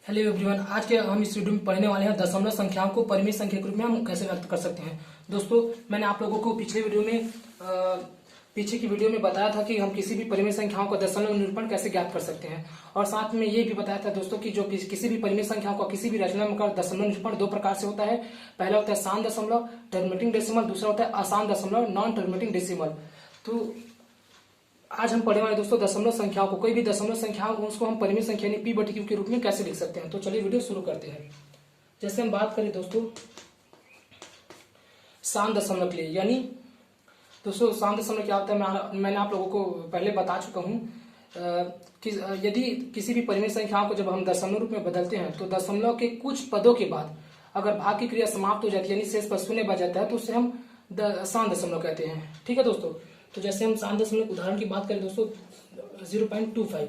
Hello everyone, आज के हम इस वीडियो में पढ़ने वाले हैं दशमलव संख्याओं को परिमेय संख्या के रूप में हम कैसे व्यक्त कर सकते हैं। दोस्तों, मैंने आप लोगों को पीछे की वीडियो में बताया था कि हम किसी भी परिमेय संख्याओं का दशमलव निरूपण कैसे ज्ञात कर सकते हैं, और साथ में ये भी बताया था दोस्तों कि जो किसी भी परिमेय संख्याओं का किसी भी रचनाक्रम का दशमलव निरूपण दो प्रकार से होता है। पहला होता है शान दशमलव टर्मिनेटिंग डेसिमल, दूसरा होता है आसान दशमलव नॉन टर्मिनेटिंग डेसिमल। तो आज हम पढ़ने वाले दोस्तों दशमलव संख्याओं को, कोई भी दशमलव संख्या उसको हम परिमेय संख्या यानी p/q के रूप में कैसे लिख सकते हैं। तो चलिए वीडियो शुरू करते हैं। जैसे हम बात करें दोस्तों शान दशमलव के लिए, यानी दोस्तों शान दशमलव क्या होता है मैंने आप लोगों को पहले बता चुका हूं कि यदि किसी भी परिमेय संख्याओं को जब हम दशमलव रूप में बदलते हैं तो दशमलव के कुछ पदों के बाद अगर भाग की क्रिया समाप्त हो जाती है यानी शेष पर शून्य बच जाता है तो उसे हम शान दशमलव कहते हैं। ठीक है दोस्तों, तो जैसे हम शान दशमलव उदाहरण की बात करें दोस्तों 0.25,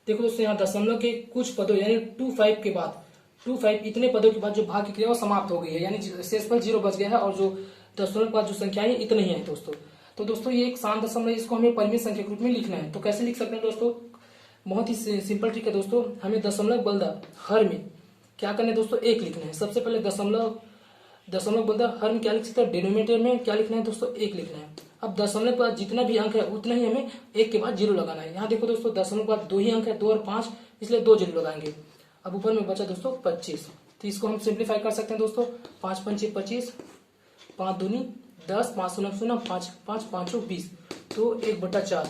देखो दोस्तों यहाँ दशमलव के कुछ पदों यानी 25 के बाद 25 इतने पदों के बाद जो भाग की क्रिया वो समाप्त हो गई है, यानी शेष पर 0 बच गया है और जो दशमलव के बाद जो संख्या है इतने ही है दोस्तों। तो दोस्तों ये एक शान दशमलव, इसको हमें परिमेय संख्या के रूप में लिखना है। तो कैसे लिख सकते हैं दोस्तों, बहुत ही सिंपल ट्रिक है दोस्तों। हमें दशमलव बलदा हर में क्या करना है दोस्तों, एक लिखना है। सबसे पहले दशमलव बलदा हर में क्या लिख सकते हैं, डिनोमिनेटर में क्या लिखना है दोस्तों, एक लिखना है। अब दशमलव के बाद जितना भी अंक है उतना ही हमें एक के बाद 0 लगाना है। यहाँ देखो दोस्तों दशमलव के बाद 2 ही अंक है, 2 और 5, इसलिए 2 0 लगाएंगे। अब ऊपर में बचा दोस्तों 25, तो इसको हम सिंप्लीफाई कर सकते हैं दोस्तों। 5 पंचे 25, 5 दूनी 10, 5 शून्य शून्य, 5 5 5 20, तो 1/4।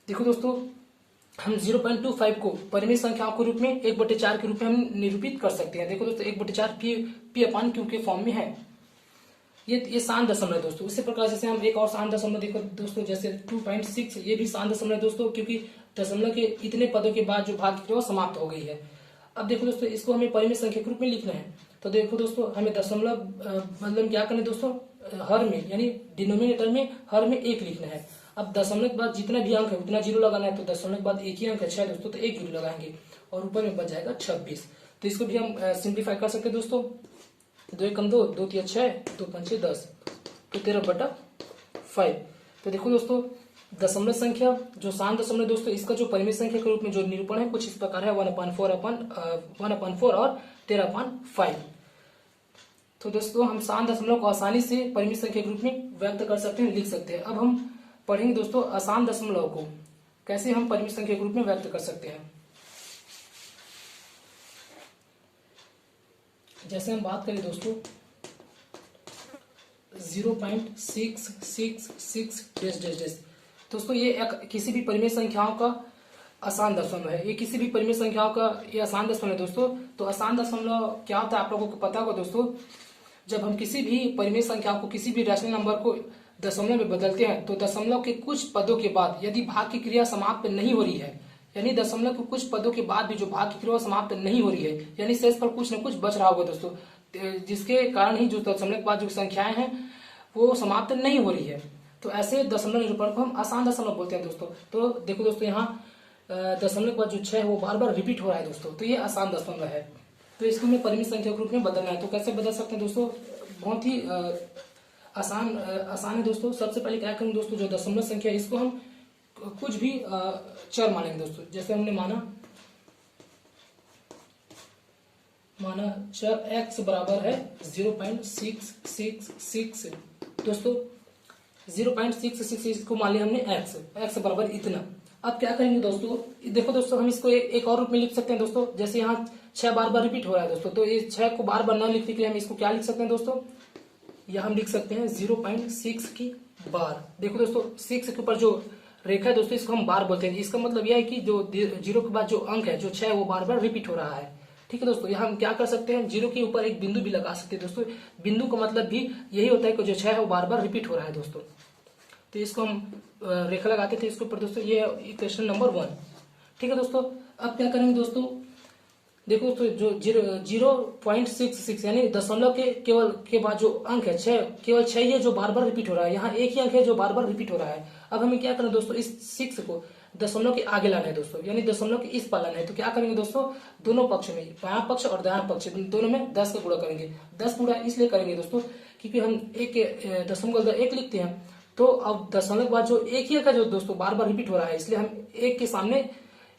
देखो दोस्तों हम 0.25 को परिमेय संख्याओं के रूप में 1/4 के रूप में हम निरूपित कर सकते हैं। देखो दोस्तों 1/4 p/q के फॉर्म में है। ये शान दशमलव है दोस्तों। इसी प्रकार जैसे हम एक और शान दशमलव देखो दोस्तों, जैसे 2.6, ये भी शान दशमलव है दोस्तों, क्योंकि दशमलव के इतने पदों के बाद जो भाग की क्रिया समाप्त हो गई है। अब देखो दोस्तों इसको हमें परिमेय संख्या के रूप में लिखना है। तो देखो दोस्तों हमें दशमलव मतलब क्या करना है दोस्तों, हर में यानी डिनोमिनेटर में हर में 1 लिखना है। अब दशमलव के बाद जितना भी अंक है उतना 0 लगाना है। तो दशमलव के बाद एक ही अंक है 6 दोस्तों, तो 1 0 लगाएंगे और ऊपर में बच जाएगा 26। तो इसको भी हम सिंप्लीफाई कर सकते हैं दोस्तों। 2 एकम 2, 2 तिया 6, 2 पंचे 10, तो 13/5। तो देखो दोस्तों दशमलव संख्या जो शान दशमलव दोस्तों, इसका जो परिमेय संख्या के रूप में जो निरूपण है कुछ इस प्रकार है 1/4 और 13/5। तो दोस्तों हम शान दशमलव को आसानी से परिमेय संख्या के रूप में व्यक्त कर सकते हैं, लिख सकते हैं। अब हम पढ़ेंगे दोस्तों आसान दशमलव को कैसे हम परिमेय संख्या के रूप में व्यक्त कर सकते हैं। जैसे हम बात करें दोस्तों 0.666 दोस्तों, ये किसी भी परिमेय संख्याओं का आसान दशमलव है। ये किसी भी परिमेय संख्याओं का ये आसान दशमलव है दोस्तों। तो आसान दशमलव क्या होता है आप लोगों को पता होगा दोस्तों। जब हम किसी भी परिमेय संख्या को किसी भी रैशनल नंबर को दशमलव में बदलते हैं तो दशमलव के कुछ पदों के बाद यदि भाग की क्रिया समाप्त नहीं हो रही है, यानी दशमलव के कुछ पदों के बाद भी जो भाग की क्रिया समाप्त नहीं हो रही है, यानी शेष पर कुछ न कुछ बच रहा होगा दोस्तों, जिसके कारण ही जो दशमलव के बाद जो संख्याएं हैं वो समाप्त नहीं हो रही है। तो ऐसे दशमलव निरूपण को हम आसान दशमलव बोलते हैं दोस्तों। तो देखो दोस्तों यहाँ दशमलव के बाद जो 6 है वो बार बार रिपीट हो रहा है दोस्तों, तो ये आसान दशमलव है। तो इसको हमें परिमेय संख्या के रूप में बदलना है। तो कैसे बदल सकते हैं दोस्तों, बहुत ही आसान है दोस्तों। सबसे पहले क्या करेंगे दोस्तों, जो दशमलव संख्या इसको हम कुछ भी चर मानेंगे दोस्तों। जैसे हमने माना चर x बराबर है 0.666 दोस्तों। 0.666 इसको मान लिया हमने x बराबर इतना। अब क्या करेंगे दोस्तों, देखो दोस्तों हम इसको एक और रूप में लिख सकते हैं दोस्तों। जैसे यहाँ 6 बार बार रिपीट हो रहा है दोस्तों, तो ये 6 को बार बार न लिखने के लिए हम इसको क्या लिख सकते हैं दोस्तों, यह हम लिख सकते हैं 0.6 की बार। देखो दोस्तों 6 के ऊपर जो रेखा है दोस्तों इसको हम बार बोलते हैं। इसका मतलब यह है कि जो 0 के बाद जो अंक है जो 6 वो बार बार रिपीट हो रहा है। ठीक है दोस्तों, यहाँ हम क्या कर सकते हैं, 0 के ऊपर एक बिंदु भी लगा सकते हैं दोस्तों। बिंदु का मतलब भी यही होता है कि जो 6 है वो बार बार रिपीट हो रहा है दोस्तों। तो इसको हम रेखा लगाते थे इसके ऊपर दोस्तों, ये इक्वेशन नंबर 1। ठीक है दोस्तों, अब क्या करेंगे दोस्तों, देखो तो जो 0.66 यानी दशमलव के केवल के बाद जो अंक है 6, केवल 6 ही है जो बार बार रिपीट हो रहा है। यहाँ एक ही अंक है जो बार बार रिपीट हो रहा है। अब हमें क्या करना है दोस्तों, इस 6 को दशमलव के आगे लाना है दोस्तों, यानी दशमलव के इस पार लाना है। तो क्या करेंगे दोस्तों, दोनों पक्ष में बायां पक्ष और दायां पक्ष दोनों में 10 का गुणा करेंगे। 10 गुणा इसलिए करेंगे दोस्तों क्योंकि हम एक दशमलव 1 लिखते हैं, तो अब दशमलव के बाद जो एक ही अंक है जो दोस्तों बार बार रिपीट हो रहा है, इसलिए हम एक के सामने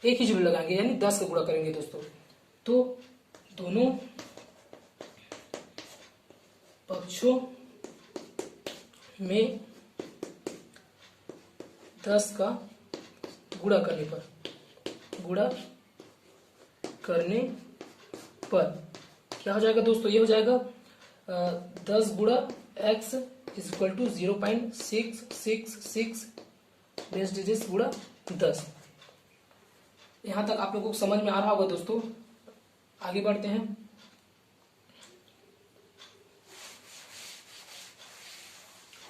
एक ही जीरो लगाएंगे, यानी 10 का गुणा करेंगे दोस्तों। तो दोनों पक्षों में 10 का गुणा करने पर क्या हो जाएगा दोस्तों, ये हो जाएगा 10 गुणा x is equal to 0.666 base digit गुणा 10। यहां तक आप लोगों को समझ में आ रहा होगा दोस्तों। आगे बढ़ते हैं।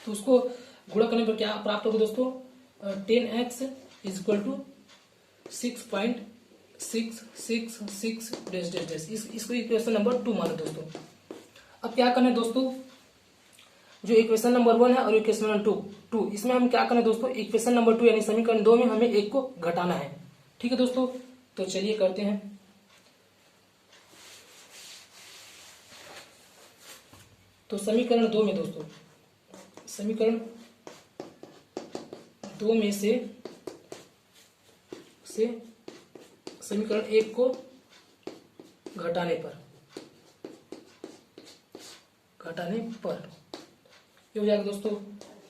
तो उसको गुणा करने पर क्या प्राप्त होगा दोस्तों, 10x is equal to 6.666 dash dash dash. इसको इक्वेशन नंबर 2 मानो दोस्तों। अब क्या करना है दोस्तों, जो इक्वेशन नंबर 1 है और इक्वेशन नंबर 2 इसमें हम क्या करना है दोस्तों, इक्वेशन नंबर 2 यानी समीकरण 2 में हमें एक को घटाना है। ठीक है दोस्तों, तो चलिए करते हैं। तो समीकरण 2 में दोस्तों, समीकरण 2 में से समीकरण 1 को घटाने पर ये हो जाएगा दोस्तों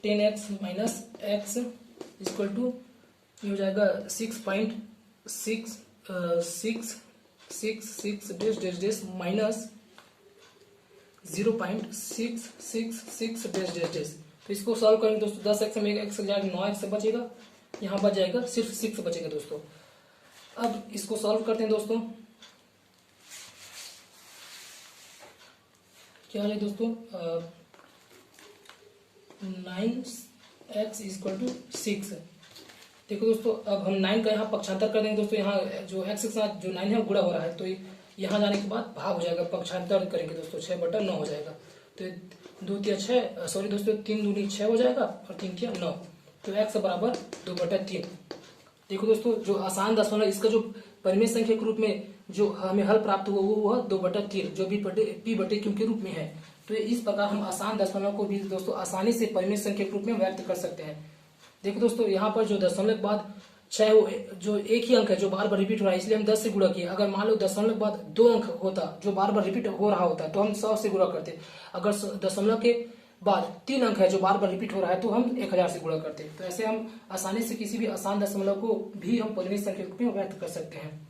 10x minus x equal to ये हो जाएगा 6.666 dash dash dash minus 0.666 dash dash dash. तो इसको सॉल्व करेंगे दोस्तों, 10x में 1x जाएगा 9x बचेगा, यहाँ बच जाएगा सिर्फ 6 बचेगा दोस्तों। अब इसको सॉल्व करते हैं दोस्तों। क्या है दोस्तों, 9x इक्वल टू 6। देखो दोस्तों, अब हम 9 का यहाँ पक्षांतर कर देंगे दोस्तों। यहाँ जो x के साथ जो 9 है गुणा हो रहा है, तो यहाँ जाने के बाद भाग हो जाएगा, पक्षांतर करेंगे दोस्तों, 6/9 हो जाएगा। तो 2 तिया 6, सॉरी दोस्तों 3 दूनी 6 हो जाएगा और 3 तिया 9। तो x बराबर 2/3। देखो दोस्तों, जो आसान दशमलव, इसका जो परिमेय संख्या के रूप में जो हमें हल प्राप्त हुआ वो 2/3 जो भी p/q के रूप में है। तो इस प्रकार हम आसान दशमलव को भी दोस्तों आसानी से परिमेय संख्या के रूप में व्यक्त कर सकते हैं। देखो दोस्तों, यहाँ पर जो दशमलव के बाद 6 जो एक ही अंक है जो बार बार रिपीट हो रहा है, इसलिए हम 10 से गुणा किए। अगर मान लो दशमलव के बाद 2 अंक होता जो बार बार रिपीट हो रहा होता तो हम 100 से गुणा करते। अगर दशमलव के बाद 3 अंक है जो बार बार रिपीट हो रहा है तो हम 1000 से गुणा करते। तो ऐसे हम आसानी से किसी भी आसान दशमलव को भी हम परिमेय संख्या के रूप में व्यक्त कर सकते हैं।